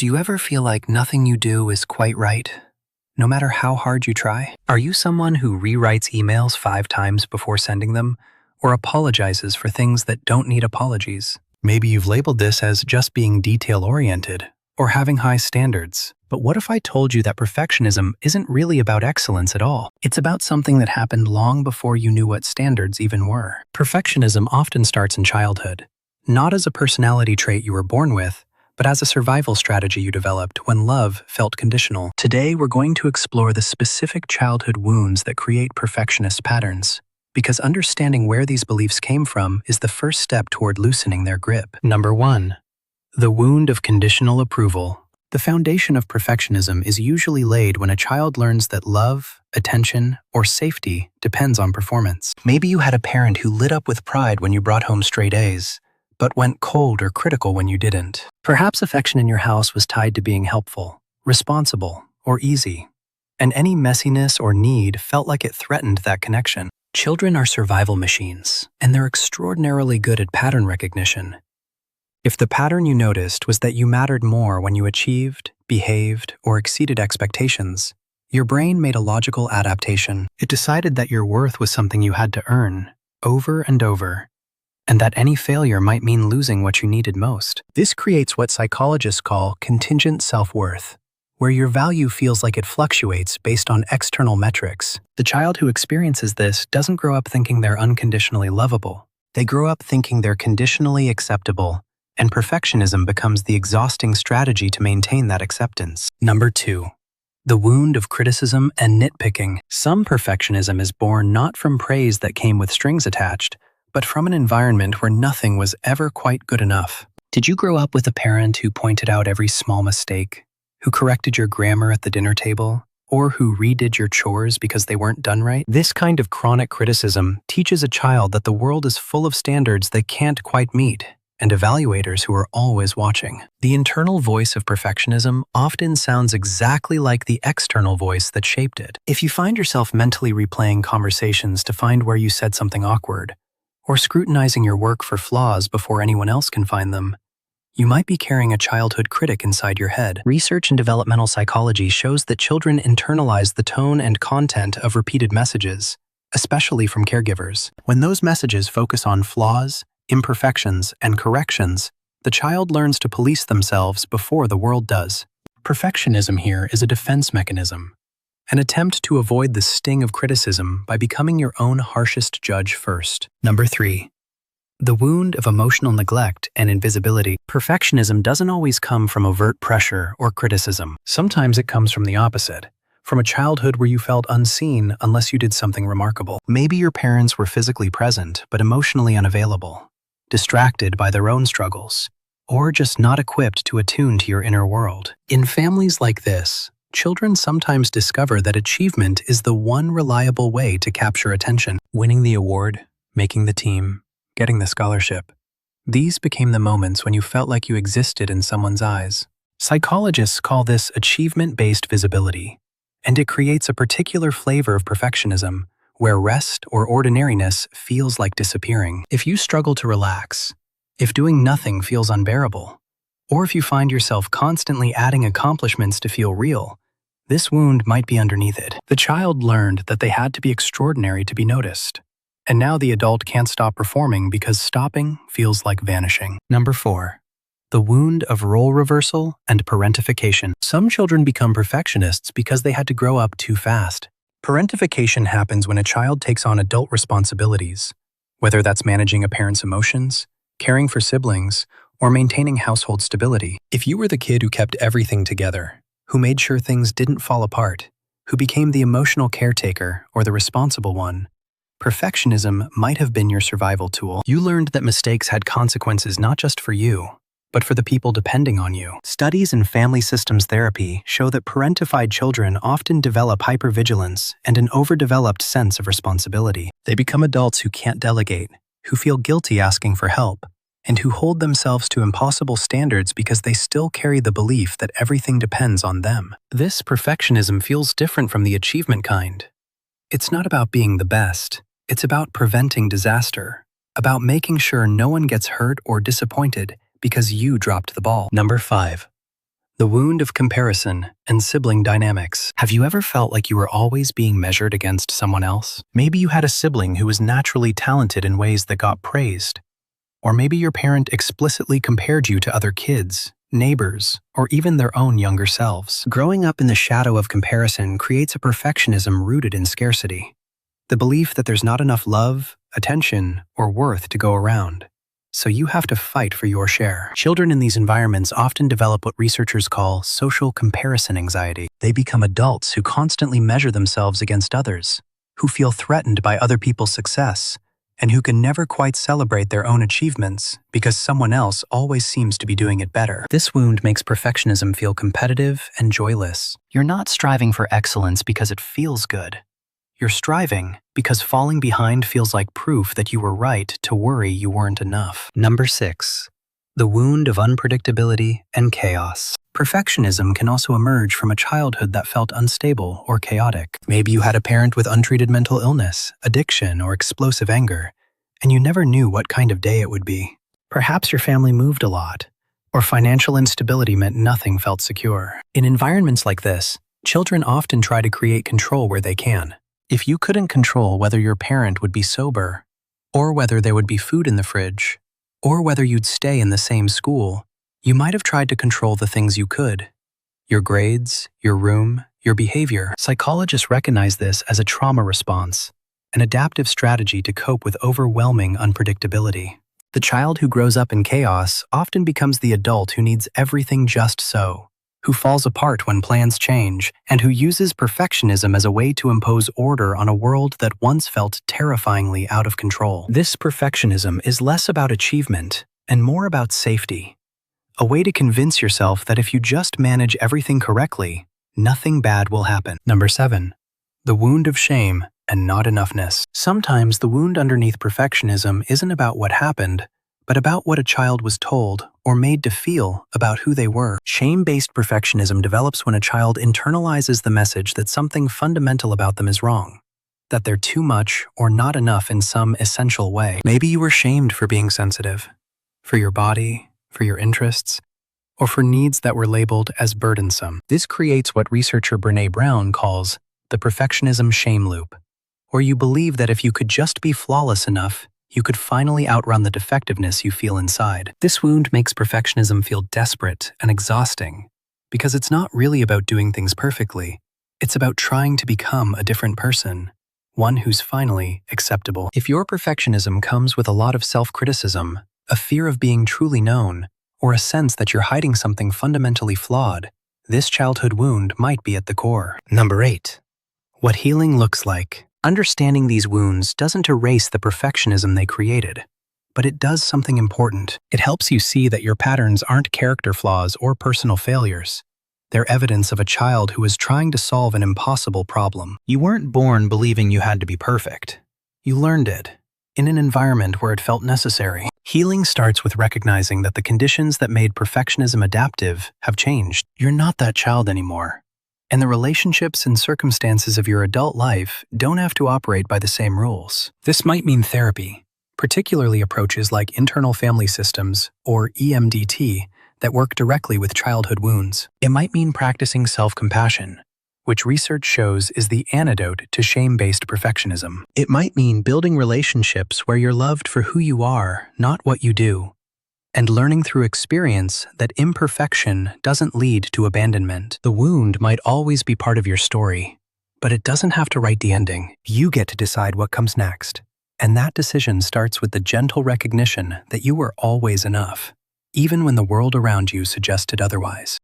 Do you ever feel like nothing you do is quite right, no matter how hard you try? Are you someone who rewrites emails 5 times before sending them, or apologizes for things that don't need apologies? Maybe you've labeled this as just being detail-oriented, or having high standards. But what if I told you that perfectionism isn't really about excellence at all? It's about something that happened long before you knew what standards even were. Perfectionism often starts in childhood, not as a personality trait you were born with, but as a survival strategy you developed when love felt conditional. Today, we're going to explore the specific childhood wounds that create perfectionist patterns, because understanding where these beliefs came from is the first step toward loosening their grip. Number 1. The wound of conditional approval. The foundation of perfectionism is usually laid when a child learns that love, attention, or safety depends on performance. Maybe you had a parent who lit up with pride when you brought home straight A's, but went cold or critical when you didn't. Perhaps affection in your house was tied to being helpful, responsible, or easy, and any messiness or need felt like it threatened that connection. Children are survival machines, and they're extraordinarily good at pattern recognition. If the pattern you noticed was that you mattered more when you achieved, behaved, or exceeded expectations, your brain made a logical adaptation. It decided that your worth was something you had to earn, over and over, and that any failure might mean losing what you needed most. This creates what psychologists call contingent self-worth, where your value feels like it fluctuates based on external metrics. The child who experiences this doesn't grow up thinking they're unconditionally lovable. They grow up thinking they're conditionally acceptable, and perfectionism becomes the exhausting strategy to maintain that acceptance. Number 2. The wound of criticism and nitpicking. Some perfectionism is born not from praise that came with strings attached, but from an environment where nothing was ever quite good enough. Did you grow up with a parent who pointed out every small mistake, who corrected your grammar at the dinner table, or who redid your chores because they weren't done right? This kind of chronic criticism teaches a child that the world is full of standards they can't quite meet, and evaluators who are always watching. The internal voice of perfectionism often sounds exactly like the external voice that shaped it. If you find yourself mentally replaying conversations to find where you said something awkward, or scrutinizing your work for flaws before anyone else can find them, you might be carrying a childhood critic inside your head. Research in developmental psychology shows that children internalize the tone and content of repeated messages, especially from caregivers. When those messages focus on flaws, imperfections, and corrections, the child learns to police themselves before the world does. Perfectionism here is a defense mechanism, an attempt to avoid the sting of criticism by becoming your own harshest judge first. Number 3. The wound of emotional neglect and invisibility. Perfectionism doesn't always come from overt pressure or criticism. Sometimes it comes from the opposite, from a childhood where you felt unseen unless you did something remarkable. Maybe your parents were physically present but emotionally unavailable, distracted by their own struggles, or just not equipped to attune to your inner world. In families like this, children sometimes discover that achievement is the one reliable way to capture attention. Winning the award, making the team, getting the scholarship. These became the moments when you felt like you existed in someone's eyes. Psychologists call this achievement-based visibility, and it creates a particular flavor of perfectionism where rest or ordinariness feels like disappearing. If you struggle to relax, if doing nothing feels unbearable, or if you find yourself constantly adding accomplishments to feel real, this wound might be underneath it. The child learned that they had to be extraordinary to be noticed, and now the adult can't stop performing because stopping feels like vanishing. Number 4. The wound of role reversal and parentification. Some children become perfectionists because they had to grow up too fast. Parentification happens when a child takes on adult responsibilities, whether that's managing a parent's emotions, caring for siblings, or maintaining household stability. If you were the kid who kept everything together, who made sure things didn't fall apart, who became the emotional caretaker or the responsible one, perfectionism might have been your survival tool. You learned that mistakes had consequences not just for you, but for the people depending on you. Studies in family systems therapy show that parentified children often develop hypervigilance and an overdeveloped sense of responsibility. They become adults who can't delegate, who feel guilty asking for help, and who hold themselves to impossible standards because they still carry the belief that everything depends on them. This perfectionism feels different from the achievement kind. It's not about being the best. It's about preventing disaster, about making sure no one gets hurt or disappointed because you dropped the ball. Number 5. The wound of comparison and sibling dynamics. Have you ever felt like you were always being measured against someone else? Maybe you had a sibling who was naturally talented in ways that got praised. Or maybe your parent explicitly compared you to other kids, neighbors, or even their own younger selves. Growing up in the shadow of comparison creates a perfectionism rooted in scarcity. The belief that there's not enough love, attention, or worth to go around. So you have to fight for your share. Children in these environments often develop what researchers call social comparison anxiety. They become adults who constantly measure themselves against others, who feel threatened by other people's success, and who can never quite celebrate their own achievements because someone else always seems to be doing it better. This wound makes perfectionism feel competitive and joyless. You're not striving for excellence because it feels good. You're striving because falling behind feels like proof that you were right to worry you weren't enough. Number 6. The wound of unpredictability and chaos. Perfectionism can also emerge from a childhood that felt unstable or chaotic. Maybe you had a parent with untreated mental illness, addiction, or explosive anger, and you never knew what kind of day it would be. Perhaps your family moved a lot, or financial instability meant nothing felt secure. In environments like this, children often try to create control where they can. If you couldn't control whether your parent would be sober, or whether there would be food in the fridge, or whether you'd stay in the same school, you might have tried to control the things you could. Your grades, your room, your behavior. Psychologists recognize this as a trauma response, an adaptive strategy to cope with overwhelming unpredictability. The child who grows up in chaos often becomes the adult who needs everything just so, who falls apart when plans change, and who uses perfectionism as a way to impose order on a world that once felt terrifyingly out of control. This perfectionism is less about achievement and more about safety, a way to convince yourself that if you just manage everything correctly, nothing bad will happen. Number 7. The wound of shame and not enoughness. Sometimes the wound underneath perfectionism isn't about what happened, but about what a child was told or made to feel about who they were. Shame-based perfectionism develops when a child internalizes the message that something fundamental about them is wrong, that they're too much or not enough in some essential way. Maybe you were shamed for being sensitive, for your body, for your interests, or for needs that were labeled as burdensome. This creates what researcher Brené Brown calls the perfectionism shame loop, where you believe that if you could just be flawless enough, you could finally outrun the defectiveness you feel inside. This wound makes perfectionism feel desperate and exhausting because it's not really about doing things perfectly. It's about trying to become a different person, one who's finally acceptable. If your perfectionism comes with a lot of self-criticism, a fear of being truly known, or a sense that you're hiding something fundamentally flawed, this childhood wound might be at the core. Number 8. What healing looks like. Understanding these wounds doesn't erase the perfectionism they created, but it does something important. It helps you see that your patterns aren't character flaws or personal failures. They're evidence of a child who is trying to solve an impossible problem. You weren't born believing you had to be perfect. You learned it, in an environment where it felt necessary. Healing starts with recognizing that the conditions that made perfectionism adaptive have changed. You're not that child anymore. And the relationships and circumstances of your adult life don't have to operate by the same rules. This might mean therapy, particularly approaches like internal family systems, or EMDT, that work directly with childhood wounds. It might mean practicing self-compassion, which research shows is the antidote to shame-based perfectionism. It might mean building relationships where you're loved for who you are, not what you do, and learning through experience that imperfection doesn't lead to abandonment. The wound might always be part of your story, but it doesn't have to write the ending. You get to decide what comes next, and that decision starts with the gentle recognition that you were always enough, even when the world around you suggested otherwise.